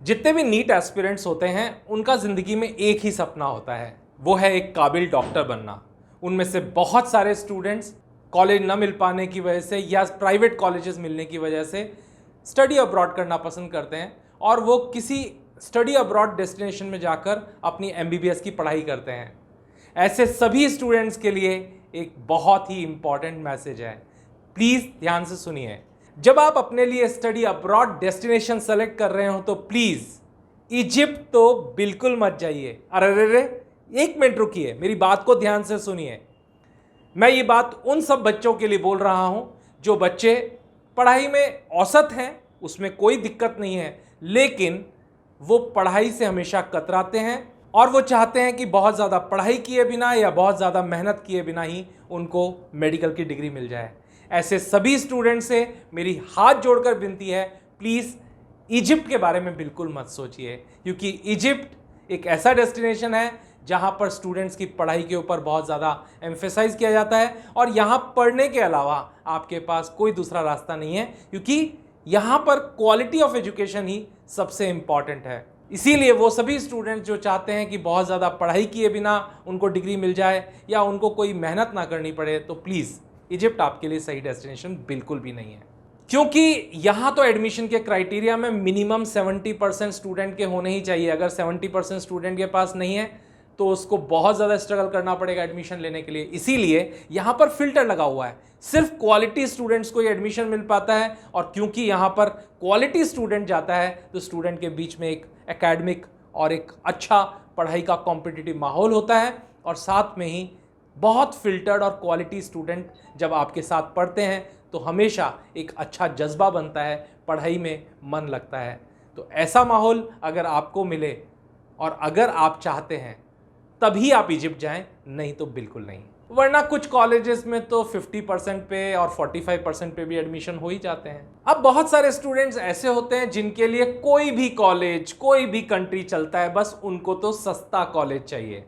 जितने भी NEET aspirants होते हैं उनका ज़िंदगी में एक ही सपना होता है, वो है एक काबिल डॉक्टर बनना। उनमें से बहुत सारे स्टूडेंट्स कॉलेज न मिल पाने की वजह से या प्राइवेट कॉलेजेस मिलने की वजह से स्टडी अब्रॉड करना पसंद करते हैं और वो किसी स्टडी अब्रॉड डेस्टिनेशन में जाकर अपनी MBBS की पढ़ाई करते हैं। ऐसे सभी स्टूडेंट्स के लिए एक बहुत ही इम्पॉर्टेंट मैसेज है, प्लीज़ ध्यान से सुनिए। जब आप अपने लिए स्टडी अब्रॉड डेस्टिनेशन सेलेक्ट कर रहे हो तो प्लीज़ इजिप्ट तो बिल्कुल मत जाइए। अरे एक मिनट रुकिए, मेरी बात को ध्यान से सुनिए। मैं ये बात उन सब बच्चों के लिए बोल रहा हूँ जो बच्चे पढ़ाई में औसत हैं, उसमें कोई दिक्कत नहीं है, लेकिन वो पढ़ाई से हमेशा कतराते हैं और वो चाहते हैं कि बहुत ज़्यादा पढ़ाई किए बिना या बहुत ज़्यादा मेहनत किए बिना ही उनको मेडिकल की डिग्री मिल जाए। ऐसे सभी स्टूडेंट से मेरी हाथ जोड़कर विनती है, प्लीज़ इजिप्ट के बारे में बिल्कुल मत सोचिए, क्योंकि इजिप्ट एक ऐसा डेस्टिनेशन है जहां पर स्टूडेंट्स की पढ़ाई के ऊपर बहुत ज़्यादा एम्फेसाइज किया जाता है और यहाँ पढ़ने के अलावा आपके पास कोई दूसरा रास्ता नहीं है, क्योंकि यहाँ पर क्वालिटी ऑफ एजुकेशन ही सबसे इम्पॉर्टेंट है। इसीलिए वो सभी स्टूडेंट्स जो चाहते हैं कि बहुत ज़्यादा पढ़ाई किए बिना उनको डिग्री मिल जाए या उनको कोई मेहनत ना करनी पड़े, तो प्लीज़ इजिप्ट आपके लिए सही डेस्टिनेशन बिल्कुल भी नहीं है। क्योंकि यहाँ तो एडमिशन के क्राइटेरिया में मिनिमम 70% स्टूडेंट के होने ही चाहिए। अगर 70% स्टूडेंट के पास नहीं है तो उसको बहुत ज़्यादा स्ट्रगल करना पड़ेगा एडमिशन लेने के लिए। इसीलिए यहाँ पर फिल्टर लगा हुआ है, सिर्फ क्वालिटी स्टूडेंट्स को ही एडमिशन मिल पाता है। और क्योंकि यहाँ पर क्वालिटी स्टूडेंट जाता है तो स्टूडेंट के बीच में एक एकेडमिक और एक अच्छा पढ़ाई का कॉम्पिटिटिव माहौल होता है, और साथ में ही बहुत फिल्टर्ड और क्वालिटी स्टूडेंट जब आपके साथ पढ़ते हैं तो हमेशा एक अच्छा जज्बा बनता है, पढ़ाई में मन लगता है। तो ऐसा माहौल अगर आपको मिले और अगर आप चाहते हैं तभी आप इजिप्ट जाएं, नहीं तो बिल्कुल नहीं। वरना कुछ कॉलेजेस में तो 50% पे और 45% पे भी एडमिशन हो ही जाते हैं। अब बहुत सारे स्टूडेंट्स ऐसे होते हैं जिनके लिए कोई भी कॉलेज, कोई भी कंट्री चलता है, बस उनको तो सस्ता कॉलेज चाहिए।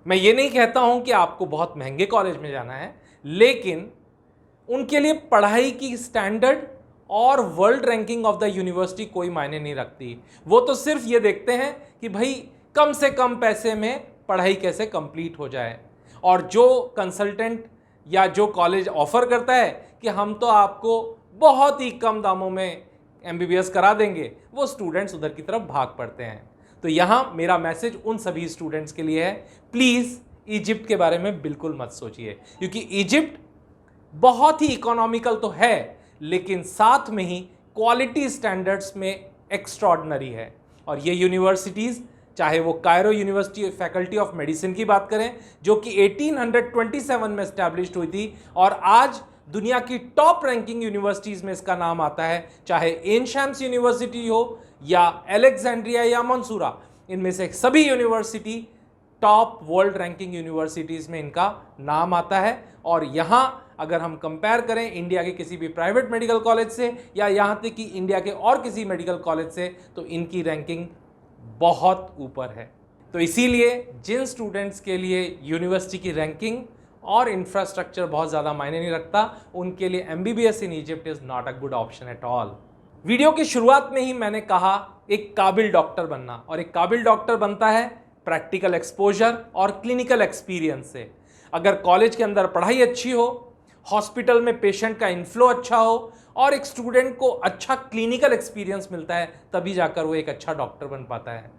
मैं ये नहीं कहता हूं कि आपको बहुत महंगे कॉलेज में जाना है, लेकिन उनके लिए पढ़ाई की स्टैंडर्ड और world ranking of the university कोई मायने नहीं रखती। वो तो सिर्फ ये देखते हैं कि भाई कम से कम पैसे में पढ़ाई कैसे कंप्लीट हो जाए। और जो कंसल्टेंट या जो कॉलेज ऑफर करता है कि हम तो आपको बहुत ही कम दामों में MBBS करा देंगे, वो स्टूडेंट्स उधर की तरफ भाग पड़ते हैं। तो यहाँ मेरा मैसेज उन सभी स्टूडेंट्स के लिए है, प्लीज़ इजिप्ट के बारे में बिल्कुल मत सोचिए, क्योंकि इजिप्ट बहुत ही इकोनॉमिकल तो है, लेकिन साथ में ही क्वालिटी स्टैंडर्ड्स में एक्स्ट्रॉर्डिनरी है। और ये यूनिवर्सिटीज़, चाहे वो Cairo university faculty of medicine की बात करें जो कि 1827 में एस्टैब्लिश्ड हुई थी और आज दुनिया की टॉप रैंकिंग यूनिवर्सिटीज़ में इसका नाम आता है, चाहे एन शैम्स यूनिवर्सिटी हो या अलेक्जेंड्रिया या मंसूरा, इनमें से सभी university top world ranking universities में इनका नाम आता है। और यहाँ अगर हम कंपेयर करें इंडिया के किसी भी प्राइवेट मेडिकल कॉलेज से या यहाँ तक कि इंडिया के और किसी मेडिकल कॉलेज से, तो इनकी रैंकिंग बहुत ऊपर है। तो इसीलिए जिन स्टूडेंट्स के लिए यूनिवर्सिटी की रैंकिंग और इंफ्रास्ट्रक्चर बहुत ज़्यादा मायने नहीं रखता, उनके लिए MBBS in Egypt is not a good option at all. Video की शुरुआत में ही मैंने कहा एक काबिल डॉक्टर बनना, और एक काबिल डॉक्टर बनता है प्रैक्टिकल एक्सपोजर और क्लिनिकल एक्सपीरियंस से। अगर कॉलेज के अंदर पढ़ाई अच्छी हो, हॉस्पिटल में पेशेंट का इनफ्लो अच्छा हो और एक स्टूडेंट को अच्छा क्लिनिकल एक्सपीरियंस मिलता है, तभी जाकर वो एक अच्छा डॉक्टर बन पाता है।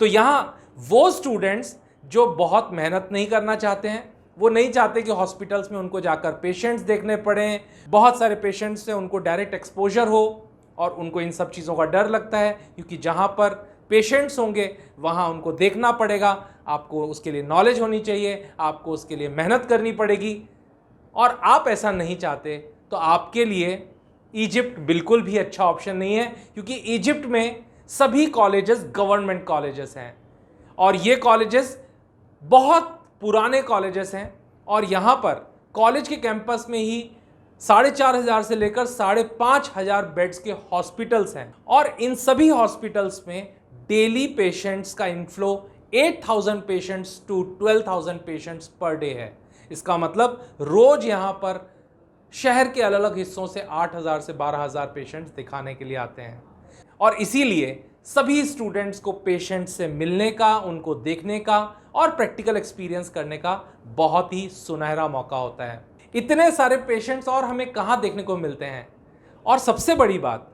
तो यहाँ वो स्टूडेंट्स जो बहुत मेहनत नहीं करना चाहते हैं, वो नहीं चाहते कि हॉस्पिटल्स में उनको जाकर पेशेंट्स देखने पड़ें, बहुत सारे पेशेंट्स से उनको डायरेक्ट एक्सपोजर हो, और उनको इन सब चीज़ों का डर लगता है क्योंकि जहाँ पर पेशेंट्स होंगे वहाँ उनको देखना पड़ेगा, आपको उसके लिए नॉलेज होनी चाहिए, आपको उसके लिए मेहनत करनी पड़ेगी, और आप ऐसा नहीं चाहते तो आपके लिए इजिप्ट बिल्कुल भी अच्छा ऑप्शन नहीं है, क्योंकि इजिप्ट में सभी कॉलेजेस गवर्नमेंट कॉलेजेस हैं और ये कॉलेजेस बहुत पुराने कॉलेजेस हैं। और यहाँ पर कॉलेज के कैंपस में ही 4,500 से लेकर 5,500 बेड्स के हॉस्पिटल्स हैं, और इन सभी हॉस्पिटल्स में डेली पेशेंट्स का inflow 8,000 patients to 12,000 patients per day है। इसका मतलब रोज यहाँ पर शहर के अलग अलग हिस्सों से 8,000 से 12,000 पेशेंट्स दिखाने के लिए आते हैं। और इसीलिए सभी स्टूडेंट्स को पेशेंट से मिलने का, उनको देखने का और प्रैक्टिकल एक्सपीरियंस करने का बहुत ही सुनहरा मौका होता है। इतने सारे पेशेंट्स और हमें कहाँ देखने को मिलते हैं। और सबसे बड़ी बात,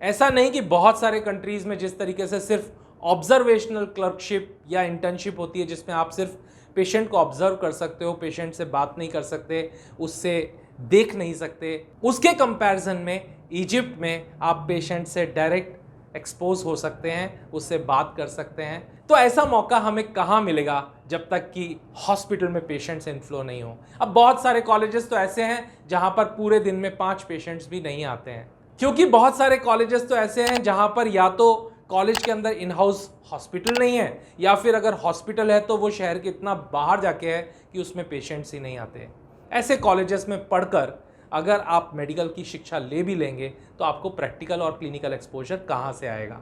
ऐसा नहीं कि बहुत सारे कंट्रीज़ में जिस तरीके से सिर्फ ऑब्जर्वेशनल क्लर्कशिप या इंटर्नशिप होती है, जिसमें आप सिर्फ पेशेंट को ऑब्जर्व कर सकते हो, पेशेंट से बात नहीं कर सकते, उससे देख नहीं सकते, उसके कंपैरिजन में इजिप्ट में आप पेशेंट से डायरेक्ट एक्सपोज हो सकते हैं, उससे बात कर सकते हैं। तो ऐसा मौका हमें कहाँ मिलेगा जब तक कि हॉस्पिटल में पेशेंट्स इनफ्लो नहीं हो। अब बहुत सारे कॉलेजेस तो ऐसे हैं जहाँ पर पूरे दिन में 5 पेशेंट्स भी नहीं आते हैं, क्योंकि बहुत सारे कॉलेजेस तो ऐसे हैं जहाँ पर या तो कॉलेज के अंदर इन हाउस हॉस्पिटल नहीं है, या फिर अगर हॉस्पिटल है तो वो शहर के इतना बाहर जाके है कि उसमें पेशेंट्स ही नहीं आते। ऐसे कॉलेजेस में पढ़कर अगर आप मेडिकल की शिक्षा ले भी लेंगे तो आपको प्रैक्टिकल और क्लिनिकल एक्सपोजर कहाँ से आएगा।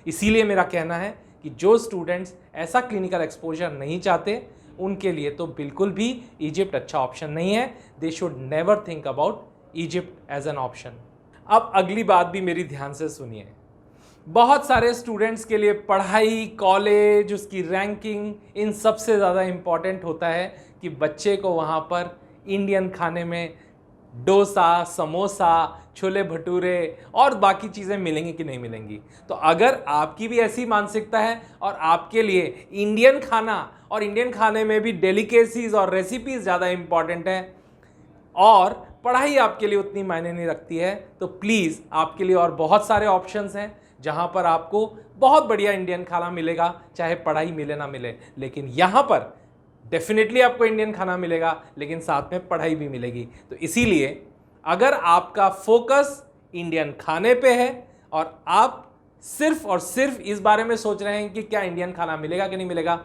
इसीलिए मेरा कहना है कि जो स्टूडेंट्स ऐसा क्लिनिकल एक्सपोजर नहीं चाहते उनके लिए तो बिल्कुल भी इजिप्ट अच्छा ऑप्शन नहीं है। They should never think about Egypt as an option. अब अगली बात भी मेरी ध्यान से सुनिए। बहुत सारे स्टूडेंट्स के लिए पढ़ाई, कॉलेज, उसकी रैंकिंग, इन सबसे ज़्यादा इम्पॉर्टेंट होता है कि बच्चे को वहाँ पर इंडियन खाने में डोसा, समोसा, छोले भटूरे और बाकी चीज़ें मिलेंगी कि नहीं मिलेंगी। तो अगर आपकी भी ऐसी मानसिकता है और आपके लिए इंडियन खाना और इंडियन खाने में भी डेलिकेसीज और रेसिपीज़ ज़्यादा इम्पॉर्टेंट है और पढ़ाई आपके लिए उतनी मायने नहीं रखती है, तो प्लीज़ आपके लिए और बहुत सारे ऑप्शंस हैं जहाँ पर आपको बहुत बढ़िया इंडियन खाना मिलेगा, चाहे पढ़ाई मिले ना मिले। लेकिन यहाँ पर डेफिनेटली आपको इंडियन खाना मिलेगा, लेकिन साथ में पढ़ाई भी मिलेगी। तो इसीलिए अगर आपका फोकस इंडियन खाने पे है और आप सिर्फ और सिर्फ इस बारे में सोच रहे हैं कि क्या इंडियन खाना मिलेगा कि नहीं मिलेगा,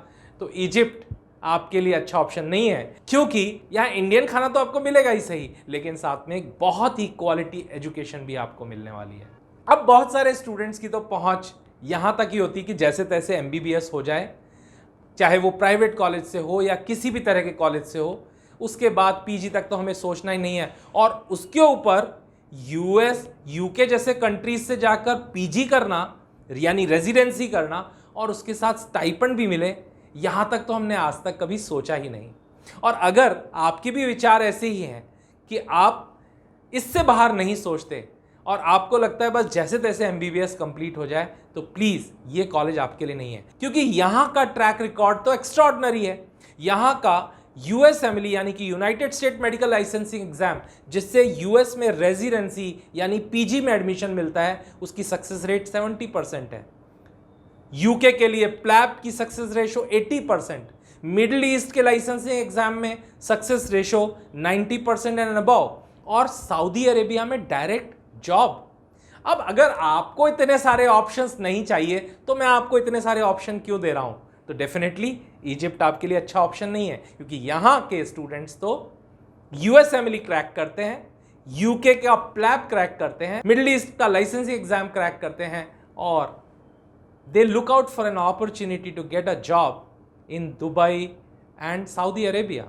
तो इजिप्ट आपके लिए अच्छा ऑप्शन नहीं है। क्योंकि यहाँ इंडियन खाना तो आपको मिलेगा ही सही, लेकिन साथ में एक बहुत ही क्वालिटी एजुकेशन भी आपको मिलने वाली है। अब बहुत सारे स्टूडेंट्स की तो पहुँच यहाँ तक ही होती कि जैसे तैसे MBBS हो जाए, चाहे वो प्राइवेट कॉलेज से हो या किसी भी तरह के कॉलेज से हो। उसके बाद PG तक तो हमें सोचना ही नहीं है, और उसके ऊपर US, UK जैसे कंट्रीज से जाकर PG करना यानी रेजिडेंसी करना और उसके साथ स्टाइपेंड भी मिले, यहाँ तक तो हमने आज तक कभी सोचा ही नहीं। और अगर आपके भी विचार ऐसे ही हैं कि आप इससे बाहर नहीं सोचते और आपको लगता है बस जैसे तैसे MBBS कंप्लीट हो जाए, तो प्लीज़ ये कॉलेज आपके लिए नहीं है। क्योंकि यहाँ का ट्रैक रिकॉर्ड तो एक्स्ट्रॉर्डनरी है। यहाँ का USMLE यानी कि United state medical licensing exam, जिससे US में रेजिडेंसी यानी PG में एडमिशन मिलता है, उसकी सक्सेस रेट 70% है। UK के लिए प्लैब की सक्सेस रेशो 80%, मिडिल ईस्ट के लाइसेंसिंग एग्जाम में सक्सेस रेशो 90% एंड अबव, और सऊदी अरेबिया में डायरेक्ट जॉब। अब अगर आपको इतने सारे ऑप्शंस नहीं चाहिए तो मैं आपको इतने सारे ऑप्शन क्यों दे रहा हूं? तो डेफिनेटली इजिप्ट आपके लिए अच्छा ऑप्शन नहीं है, क्योंकि यहां के स्टूडेंट्स तो USMLE क्रैक करते हैं, UK का प्लैब क्रैक करते हैं, मिडिल ईस्ट का लाइसेंसिंग एग्जाम क्रैक करते हैं, और they look out for an opportunity to get a job in Dubai and Saudi Arabia.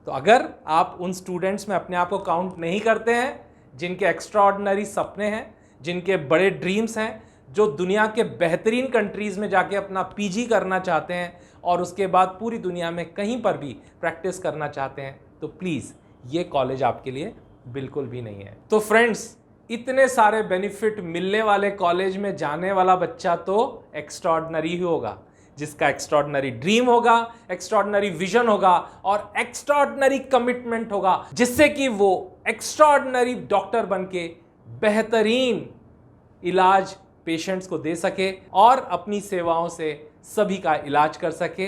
तो अगर आप उन स्टूडेंट्स में अपने आप को काउंट नहीं करते हैं जिनके एक्स्ट्राऑर्डिनरी सपने हैं, जिनके बड़े ड्रीम्स हैं, जो दुनिया के बेहतरीन कंट्रीज़ में जाके अपना PG करना चाहते हैं और उसके बाद पूरी दुनिया में कहीं पर भी प्रैक्टिस करना चाहते हैं, तो प्लीज़ ये कॉलेज आपके लिए बिल्कुल भी नहीं है। तो फ्रेंड्स, इतने सारे बेनिफिट मिलने वाले कॉलेज में जाने वाला बच्चा तो एक्स्ट्राऑर्डिनरी ही होगा, जिसका एक्स्ट्राऑर्डिनरी ड्रीम होगा, एक्स्ट्राऑर्डिनरी विजन होगा और एक्स्ट्राऑर्डिनरी कमिटमेंट होगा, जिससे कि वो एक्स्ट्राऑर्डिनरी डॉक्टर बनके बेहतरीन इलाज पेशेंट्स को दे सके और अपनी सेवाओं से सभी का इलाज कर सके।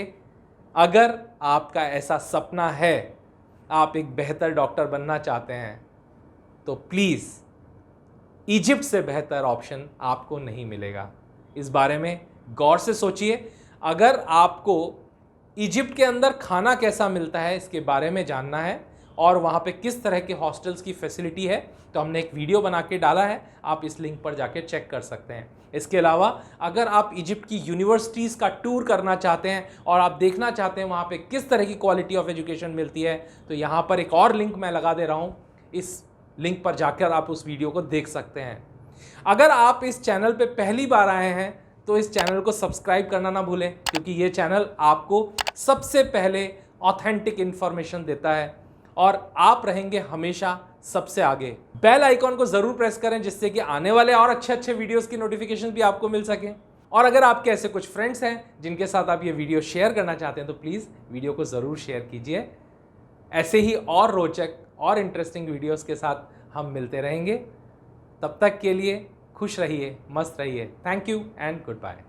अगर आपका ऐसा सपना है, आप एक बेहतर डॉक्टर बनना चाहते हैं, तो प्लीज़ इजिप्ट से बेहतर ऑप्शन आपको नहीं मिलेगा। इस बारे में गौर से सोचिए। अगर आपको इजिप्ट के अंदर खाना कैसा मिलता है इसके बारे में जानना है और वहाँ पे किस तरह के हॉस्टल्स की फैसिलिटी है, तो हमने एक वीडियो बना के डाला है, आप इस लिंक पर जाके चेक कर सकते हैं। इसके अलावा अगर आप इजिप्ट की यूनिवर्सिटीज़ का टूर करना चाहते हैं और आप देखना चाहते हैं वहाँ पे किस तरह की क्वालिटी ऑफ एजुकेशन मिलती है, तो यहाँ पर एक और लिंक मैं लगा दे रहा हूँ, इस लिंक पर जाकर आप उस वीडियो को देख सकते हैं। अगर आप इस चैनल पे पहली बार आए हैं तो इस चैनल को सब्सक्राइब करना ना भूलें, क्योंकि ये चैनल आपको सबसे पहले ऑथेंटिक इंफॉर्मेशन देता है और आप रहेंगे हमेशा सबसे आगे। बेल आइकॉन को जरूर प्रेस करें जिससे कि आने वाले और अच्छे अच्छे वीडियोस की नोटिफिकेशन भी आपको मिल सके। और अगर आपके ऐसे कुछ फ्रेंड्स हैं जिनके साथ आप ये वीडियो शेयर करना चाहते हैं तो प्लीज़ वीडियो को ज़रूर शेयर कीजिए। ऐसे ही और रोचक और इंटरेस्टिंग वीडियोस के साथ हम मिलते रहेंगे। तब तक के लिए खुश रहिए, मस्त रहिए। Thank you and good bye.